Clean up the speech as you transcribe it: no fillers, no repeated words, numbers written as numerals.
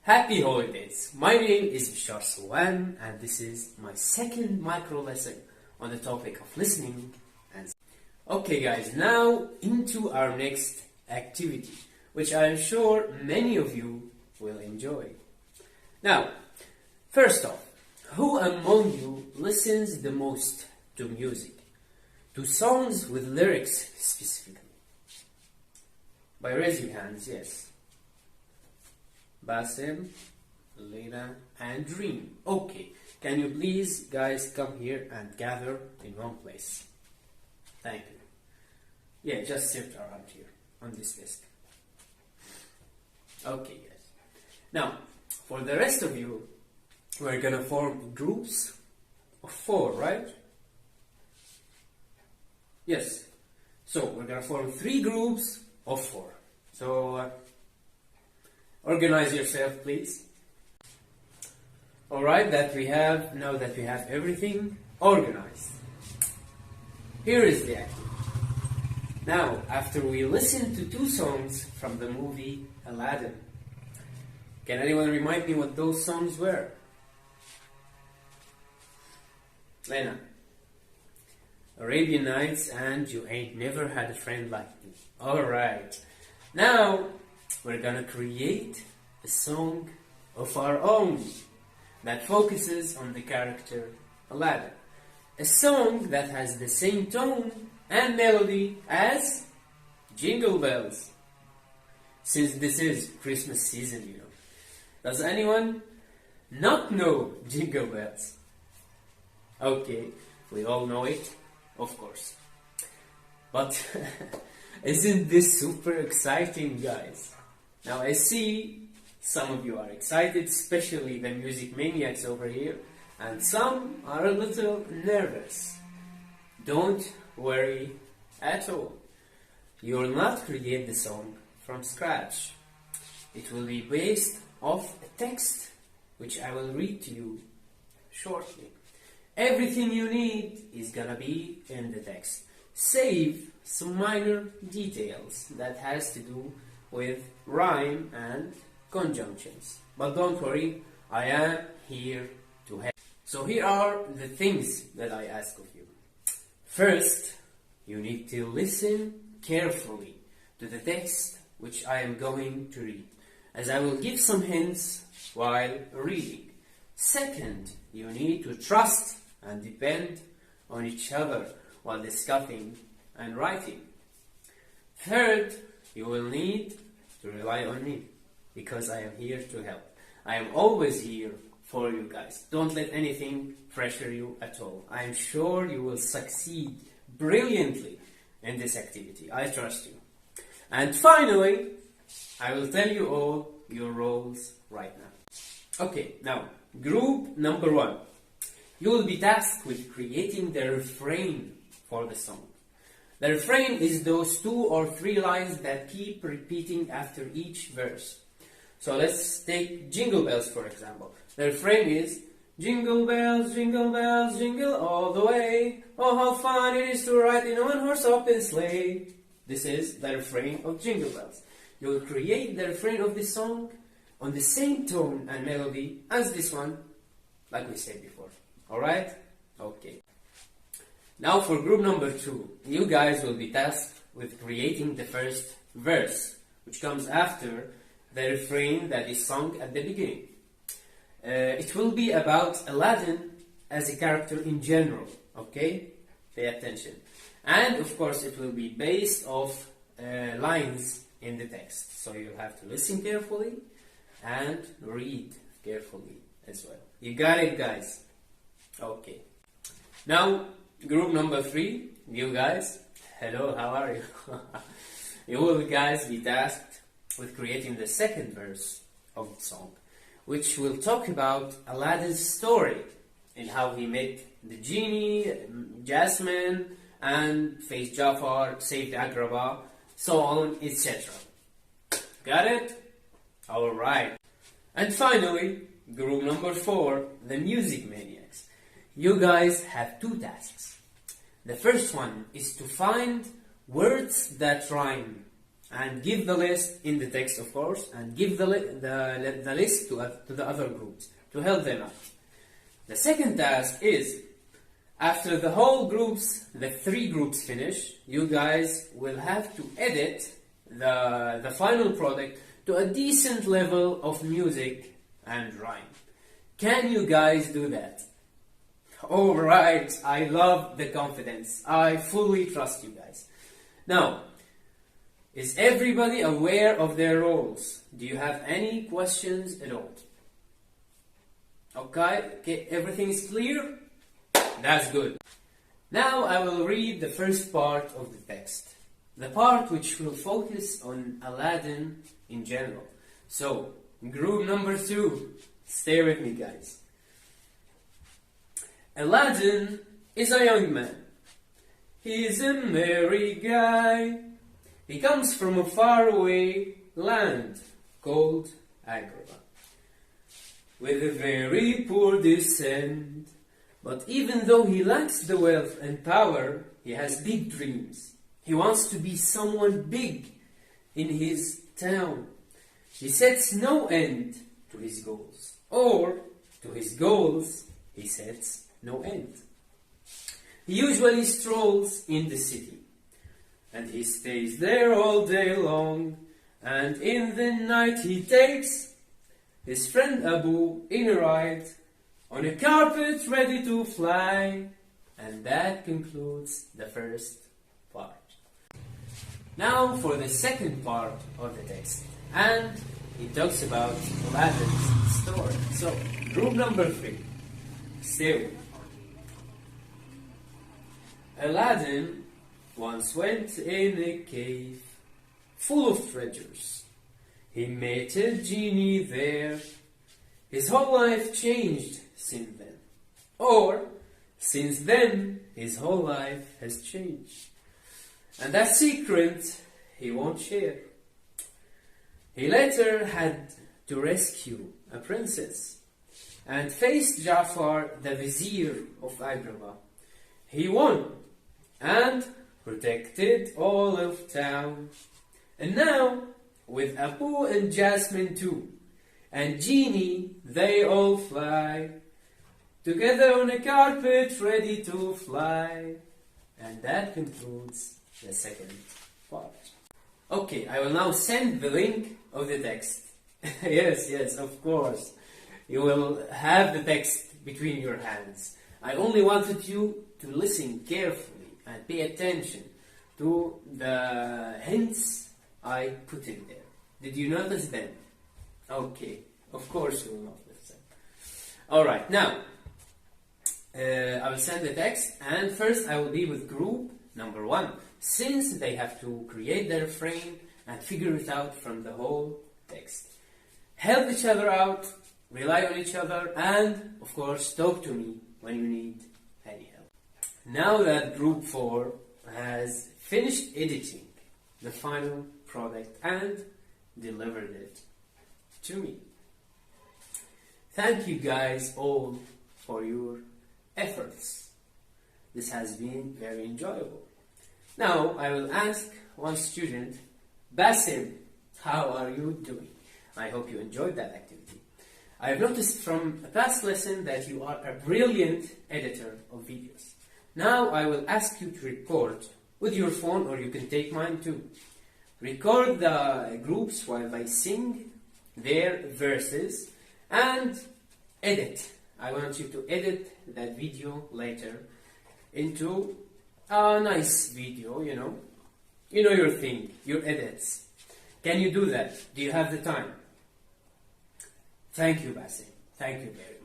Happy holidays! My name is Bishar Sawan and this is my second micro lesson on the topic of listening and okay guys, now into our next activity, which I am sure many of you will enjoy. Now, first off, who among you listens the most to music? To songs with lyrics specifically? By raising hands, yes. Basim, Lena, and Dream. Okay, can you please guys come here and gather in one place? Thank you. Yeah, just sit around here on this desk. Okay guys. Now, for the rest of you, we're gonna form groups of 4, right? Yes. So, we're gonna form 3 groups of 4. So, organize yourself, please. Alright, now that we have everything organized, here is the activity. Now, after we listen to 2 songs from the movie Aladdin, can anyone remind me what those songs were? Lena. Arabian Nights and You Ain't Never Had a Friend Like Me. Alright. Now, we're gonna create a song of our own that focuses on the character Aladdin. A song that has the same tone and melody as Jingle Bells. Since this is Christmas season, you know. Does anyone not know Jingle Bells? Okay, we all know it, of course. But isn't this super exciting, guys? Now I see some of you are excited, especially the music maniacs over here, and some are a little nervous. Don't worry at all. You will not create the song from scratch. It will be based off a text which I will read to you shortly. Everything you need is gonna be in the text, save some minor details that has to do with rhyme and conjunctions. But don't worry, I am here to help. So here are the things that I ask of you. First, you need to listen carefully to the text which I am going to read, as I will give some hints while reading. Second, you need to trust and depend on each other while discussing and writing. Third, you will need to rely on me, because I am here to help. I am always here for you guys. Don't let anything pressure you at all. I am sure you will succeed brilliantly in this activity. I trust you. And finally, I will tell you all your roles right now. Okay, now, group number 1. You will be tasked with creating the refrain for the song. The refrain is those 2 or 3 lines that keep repeating after each verse. So let's take Jingle Bells for example. The refrain is jingle bells, jingle all the way. Oh, how fun it is to ride in a one-horse open sleigh. This is the refrain of Jingle Bells. You will create the refrain of this song on the same tone and melody as this one, like we said before. Alright? Okay. Now for group number 2, you guys will be tasked with creating the first verse, which comes after the refrain that is sung at the beginning. It will be about Aladdin as a character in general, okay? Pay attention. And of course it will be based off lines in the text. So you have to listen carefully and read carefully as well. You got it, guys? Okay. Now, group number 3, you guys, hello, how are you? You will guys be tasked with creating the second verse of the song, which will talk about Aladdin's story and how he met the genie, Jasmine, and faced Jafar, saved Agrabah, so on, etc. Got it? Alright. And finally, group number 4, the music maniacs. You guys have 2 tasks. The first one is to find words that rhyme and give the list in the text, of course, and give the list to the other groups to help them out. The second task is, after the whole groups, the 3 groups finish, you guys will have to edit the final product to a decent level of music and rhyme. Can you guys do that? Alright, I love the confidence. I fully trust you guys. Now, is everybody aware of their roles? Do you have any questions at all? Okay, everything is clear? That's good. Now I will read the first part of the text. The part which will focus on Aladdin in general. So, group number 2, stay with me guys. Aladdin is a young man. He is a merry guy. He comes from a faraway land called Agrabah, with a very poor descent. But even though he lacks the wealth and power, he has big dreams. He wants to be someone big in his town. He sets no end to his goals, or to his goals he sets no end. He usually strolls in the city, and he stays there all day long, and in the night he takes his friend Abu in a ride on a carpet ready to fly. And that concludes the first part. Now for the second part of the text, and it talks about Aladdin's story. So, group number 3, stay with me. Aladdin once went in a cave full of treasures. He met a genie there. His whole life changed since then. Or, since then, his whole life has changed. And that secret he won't share. He later had to rescue a princess and faced Jafar, the vizier of Agrabah. He won and protected all of town. And now, with Abu and Jasmine too, and Genie, they all fly together on a carpet ready to fly. And that concludes the second part. Okay, I will now send the link of the text. Yes, of course. You will have the text between your hands. I only wanted you to listen carefully and pay attention to the hints I put in there. Did you notice them? Okay, of course you will notice them. Alright, now, I will send the text, and first I will be with group number 1, since they have to create their frame and figure it out from the whole text. Help each other out, rely on each other, and of course talk to me when you need any help. Now that group 4 has finished editing the final product and delivered it to me. Thank you guys all for your efforts. This has been very enjoyable. Now I will ask one student, Basim, how are you doing? I hope you enjoyed that activity. I have noticed from a past lesson that you are a brilliant editor of videos. Now I will ask you to record with your phone, or you can take mine too. Record the groups while they sing their verses and edit. I want you to edit that video later into a nice video, you know your thing, your edits. Can you do that? Do you have the time? Thank you, Basim. Thank you very much.